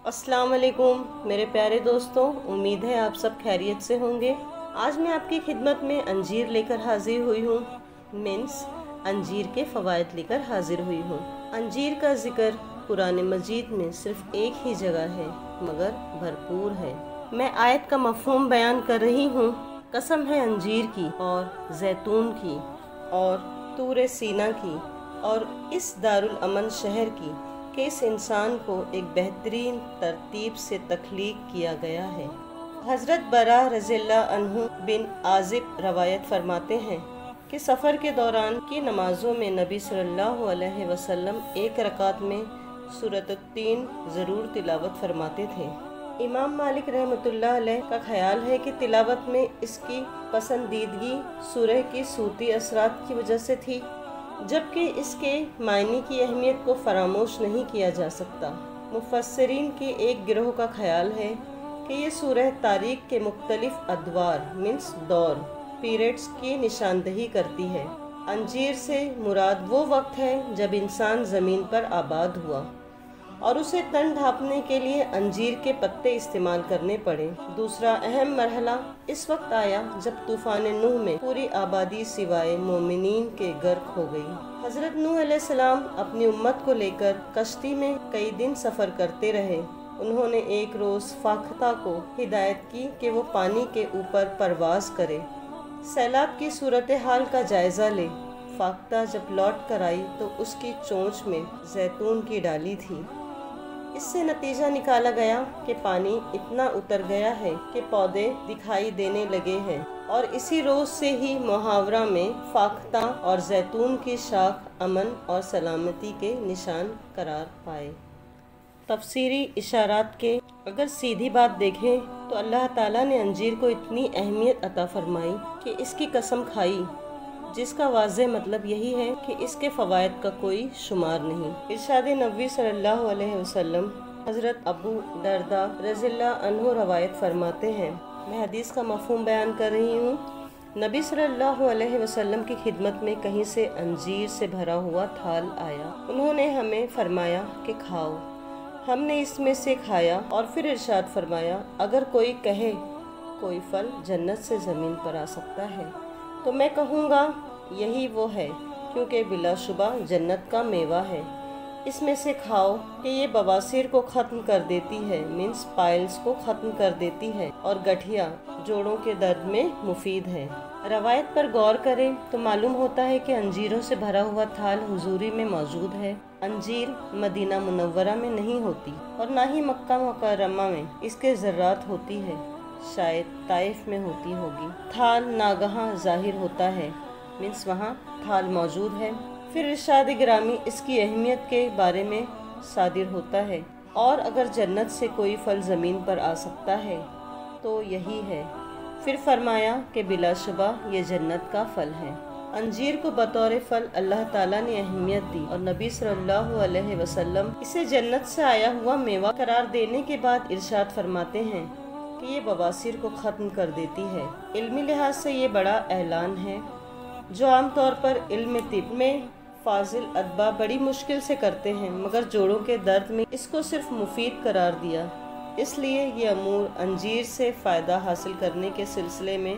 अस्सलाम वालेकुम मेरे प्यारे दोस्तों, उम्मीद है आप सब खैरियत से होंगे। आज मैं आपकी खिदमत में अंजीर लेकर हाजिर हुई हूँ। मीन्स अंजीर के फ़वाइद लेकर हाजिर हुई हूँ। अंजीर का जिक्र कुरान मजीद में सिर्फ एक ही जगह है, मगर भरपूर है। मैं आयत का मफ़हूम बयान कर रही हूँ। कसम है अंजीर की और जैतून की और तूर सीना की और इस दारुल अमन शहर की कि इस इंसान को एक बेहतरीन तरतीब से तख्लीक किया गया है। हज़रत बरा रज़ियल्लाहु अन्हु बिन आज़िब रवायत फरमाते हैं कि सफ़र के दौरान की नमाज़ों में नबी सल्लल्लाहु अलैहि वसल्लम एक रकात में सूरत तीन ज़रूर तिलावत फरमाते थे। इमाम मालिक रहमतुल्लाह अलैह का ख्याल है कि तिलावत में इसकी पसंदीदगी सूरह की सूती असरात की वजह से थी, जबकि इसके मायने की अहमियत को फरामोश नहीं किया जा सकता। मुफस्सिरीन के एक गिरोह का ख्याल है कि ये सूरह तारीख के मुख्तलिफ अदवार मीन्स दौर पीरियड्स की निशानदही करती है। अंजीर से मुराद वो वक्त है जब इंसान ज़मीन पर आबाद हुआ और उसे तन ढांपने के लिए अंजीर के पत्ते इस्तेमाल करने पड़े। दूसरा अहम मरहला इस वक्त आया जब तूफान नूह में पूरी आबादी सिवाय मोमिनीन के गर्क हो गई। हजरत नूह अलैहिस्सलाम अपनी उम्मत को लेकर कश्ती में कई दिन सफ़र करते रहे। उन्होंने एक रोज़ फाख्ता को हिदायत की कि वो पानी के ऊपर परवाज करे, सैलाब की सूरत हाल का जायज़ा ले। फाख्ता जब लौट कर आई तो उसकी चोंच में जैतून की डाली थी। इससे नतीजा निकाला गया कि पानी इतना उतर गया है कि पौधे दिखाई देने लगे हैं, और इसी रोज़ से ही मुहावरा में फाख्ता और जैतून की शाख अमन और सलामती के निशान करार पाए। तफसीरी इशारात के अगर सीधी बात देखें तो अल्लाह ताला ने अंजीर को इतनी अहमियत अता फरमाई कि इसकी कसम खाई, जिसका वाज़े मतलब यही है कि इसके फ़वाइद का कोई शुमार नहीं। इरशाद नबी सल्लल्लाहु अलैहि वसल्लम हज़रत अबू दरदा रज़ियल्लाहु अन्हु रवायत फरमाते हैं, मैं हदीस का मफ़हूम बयान कर रही हूँ। नबी सल्लल्लाहु अलैहि वसल्लम की खिदमत में कहीं से अंजीर से भरा हुआ थाल आया। उन्होंने हमें फरमाया कि खाओ। हमने इसमें से खाया और फिर इरशाद फरमाया, अगर कोई कहे कोई फल जन्नत से ज़मीन पर आ सकता है तो मैं कहूँगा यही वो है, क्योंकि बिलाशुबा जन्नत का मेवा है। इसमें से खाओ कि ये बवासीर को ख़त्म कर देती है मीन्स पाइल्स को ख़त्म कर देती है और गठिया जोड़ों के दर्द में मुफीद है। रवायत पर गौर करें तो मालूम होता है कि अंजीरों से भरा हुआ थाल हुजूरी में मौजूद है। अंजीर मदीना मुनव्वरा में नहीं होती और ना ही मक्का मुकर्रमा में इसके ज़र्रात होती है, शायद ताइफ में होती होगी। थाल नागहां ज़ाहिर होता है मीन्स वहाँ थाल मौजूद है। फिर इरशाद गिरामी इसकी अहमियत के बारे में सादिर होता है, और अगर जन्नत से कोई फल ज़मीन पर आ सकता है तो यही है। फिर फरमाया कि बिलाशुबा ये जन्नत का फल है। अंजीर को बतौर फल अल्लाह ताला ने अहमियत दी और नबी सल्लल्लाहु अलैहि वसल्लम इसे जन्नत से आया हुआ मेवा करार देने के बाद इरशाद फरमाते हैं कि ये बवासीर को ख़त्म कर देती है। इल्मी लिहाज से ये बड़ा ऐलान है जो आम तौर पर इल्म तिब में फाजिल अदबा बड़ी मुश्किल से करते हैं, मगर जोड़ों के दर्द में इसको सिर्फ मुफीद करार दिया। इसलिए ये अमूर अंजीर से फ़ायदा हासिल करने के सिलसिले में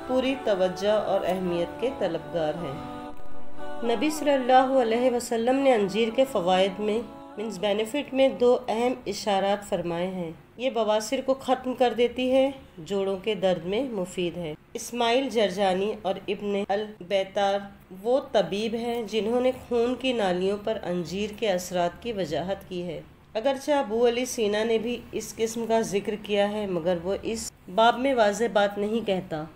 पूरी तवज्जो और अहमियत के तलबगार हैं। नबी सल्लल्लाहु अलैहि वसल्लम ने अंजीर के फ़वाइद में मीन्स बेनिफिट में दो अहम इशारात फरमाए हैं। ये बवासीर को ख़त्म कर देती है, जोड़ों के दर्द में मुफीद है। इस्माइल जरजानी और इब्न अल बैतार वो तबीब हैं जिन्होंने खून की नालियों पर अंजीर के असरात की वजाहत की है। अगरचे अबू अली सीना ने भी इस किस्म का जिक्र किया है, मगर वो इस बाब में वाज़े बात नहीं कहता।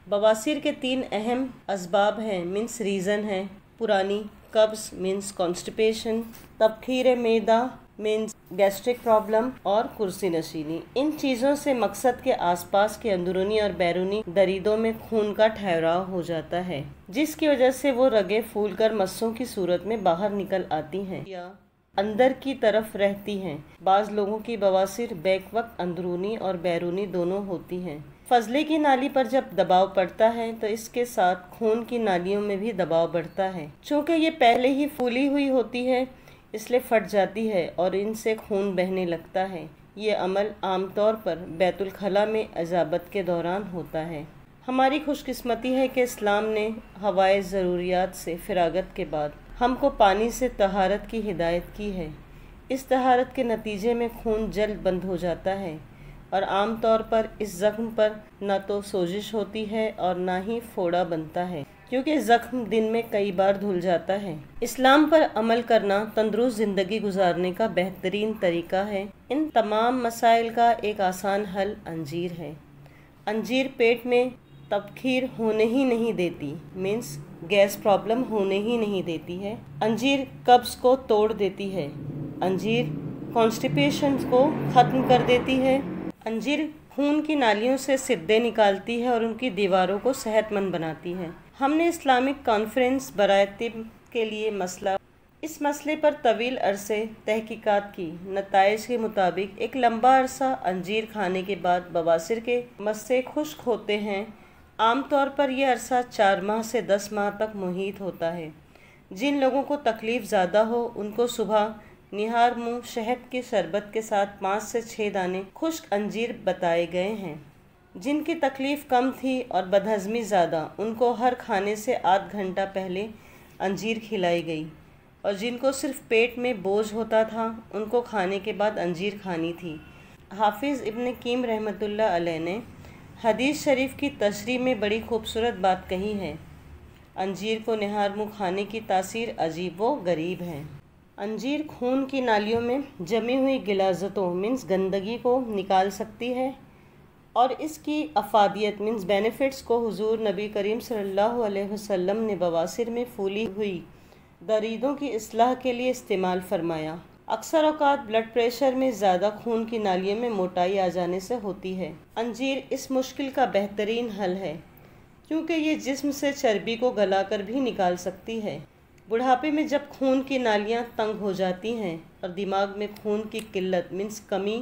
बवासीर के तीन अहम असबाब हैं मीन्स रीज़न हैं। पुरानी कब्ज़ मीन्स कॉन्स्टिपेशन, तबखीर मैदा मीन्स गैस्ट्रिक प्रॉब्लम और कुर्सी नशीनी। इन चीज़ों से मकसद के आसपास के अंदरूनी और बैरूनी दरीदों में खून का ठहराव हो जाता है, जिसकी वजह से वो रगें फूलकर मस्सों की सूरत में बाहर निकल आती हैं या अंदर की तरफ रहती हैं। बाज़ लोगों की बवासीर बैक वक्त अंदरूनी और बैरूनी दोनों होती हैं। फजले की नाली पर जब दबाव पड़ता है तो इसके साथ खून की नालियों में भी दबाव बढ़ता है। चूँकि ये पहले ही फूली हुई होती है इसलिए फट जाती है और इनसे खून बहने लगता है। یہ عمل عام طور پر بیت الخلاء میں اجابت کے دوران ہوتا ہے۔ ہماری خوش قسمتی ہے کہ اسلام نے ہوائے ضروریات سے فراغت کے بعد ہم کو پانی سے طہارت کی ہدایت کی ہے۔ اس طہارت کے نتیجے میں خون جلد بند ہو جاتا ہے اور عام طور پر اس زخم پر نہ تو سوزش ہوتی ہے اور نہ ہی پھوڑا بنتا ہے، کیونکہ زخم دن میں کئی بار دھل جاتا ہے۔ اسلام پر عمل کرنا تندرست زندگی گزارنے کا بہترین طریقہ ہے۔ ان تمام مسائل کا ایک آسان حل انجیر ہے۔ انجیر پیٹ میں تبخیر ہونے ہی نہیں دیتی، مینس گیس پرابلم ہونے ہی نہیں دیتی ہے۔ انجیر قبض کو توڑ دیتی ہے۔ انجیر کانسٹیپیشن کو ختم کر دیتی ہے۔ انجیر خون کی نالیوں سے سدے نکالتی ہے اور ان کی دیواروں کو صحت مند بناتی ہے۔ ہم نے اسلامک کانفرنس برائے طب کے لیے اس مسئلے پر طویل عرصے تحقیقات کی۔ نتائج کے مطابق ایک لمبا عرصہ انجیر کھانے کے بعد بواسیر کے مسے خشک ہوتے ہیں۔ عام طور پر یہ عرصہ 4 ماہ سے 10 ماہ تک محیط ہوتا ہے۔ جن لوگوں کو تکلیف زیادہ ہو ان کو صبح نہار منہ شہد کے شربت کے ساتھ 5 سے 6 دانے خشک انجیر بتائے گئے ہیں۔ جن کی تکلیف کم تھی اور بدہضمی زیادہ، ان کو ہر کھانے سے آدھ گھنٹہ پہلے انجیر کھلائی گئی، اور جن کو صرف پیٹ میں بوجھ ہوتا تھا ان کو کھانے کے بعد انجیر کھانی تھی۔ حافظ ابن قیم رحمۃ اللہ علیہ نے حدیث شریف کی تشریح میں بڑی خوبصورت بات کہی ہے۔ انجیر کو نہار منہ کھانے کی تاثیر عجیب و غریب ہے۔ انجیر خون کی نالیوں میں جمی ہوئی غلاظتوں مینس گندگی کو نکال سکتی ہے، اور اس کی افادیت مینس بینیفٹس کو حضور نبی کریم صلی اللہ علیہ وسلم نے بواسیر میں پھولی ہوئی دریدوں کی اصلاح کے لیے استعمال فرمایا۔ اکثر اوقات بلڈ پریشر میں زیادہ خون کی نالیوں میں موٹائی آ جانے سے ہوتی ہے۔ انجیر اس مشکل کا بہترین حل ہے، کیونکہ یہ جسم سے چربی کو گلا کر بھی نکال سکتی ہے۔ بڑھاپے میں جب خون کی نالیاں تنگ ہو جاتی ہیں اور دماغ میں خون کی قلت مینس کمی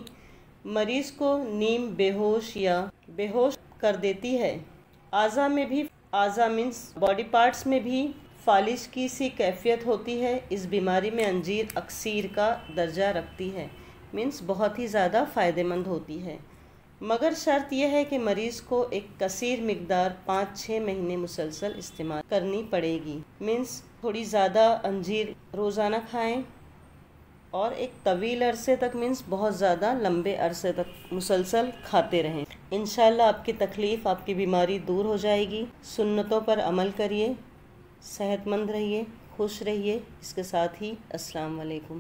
مریض کو نیم بے ہوش یا بے ہوش کر دیتی ہے، اعضاء مینس باڈی پارٹس میں بھی فالج کی سی کیفیت ہوتی ہے، اس بیماری میں انجیر اکسیر کا درجہ رکھتی ہے، مینس بہت ہی زیادہ فائدہ مند ہوتی ہے، مگر شرط یہ ہے کہ مریض کو ایک کثیر مقدار 5-6 مہینے مسلسل استعمال کرنی پڑے گی، مینس تھوڑی زیادہ انجیر روزانہ کھائیں اور ایک طویل عرصے تک مینس بہت زیادہ لمبے عرصے تک مسلسل کھاتے رہیں۔ انشاءاللہ آپ کی تکلیف، آپ کی بیماری دور ہو جائے گی۔ سنتوں پر عمل کریے، صحت مند رہیے، خوش رہیے۔ اس کے ساتھ ہی السلام علیکم۔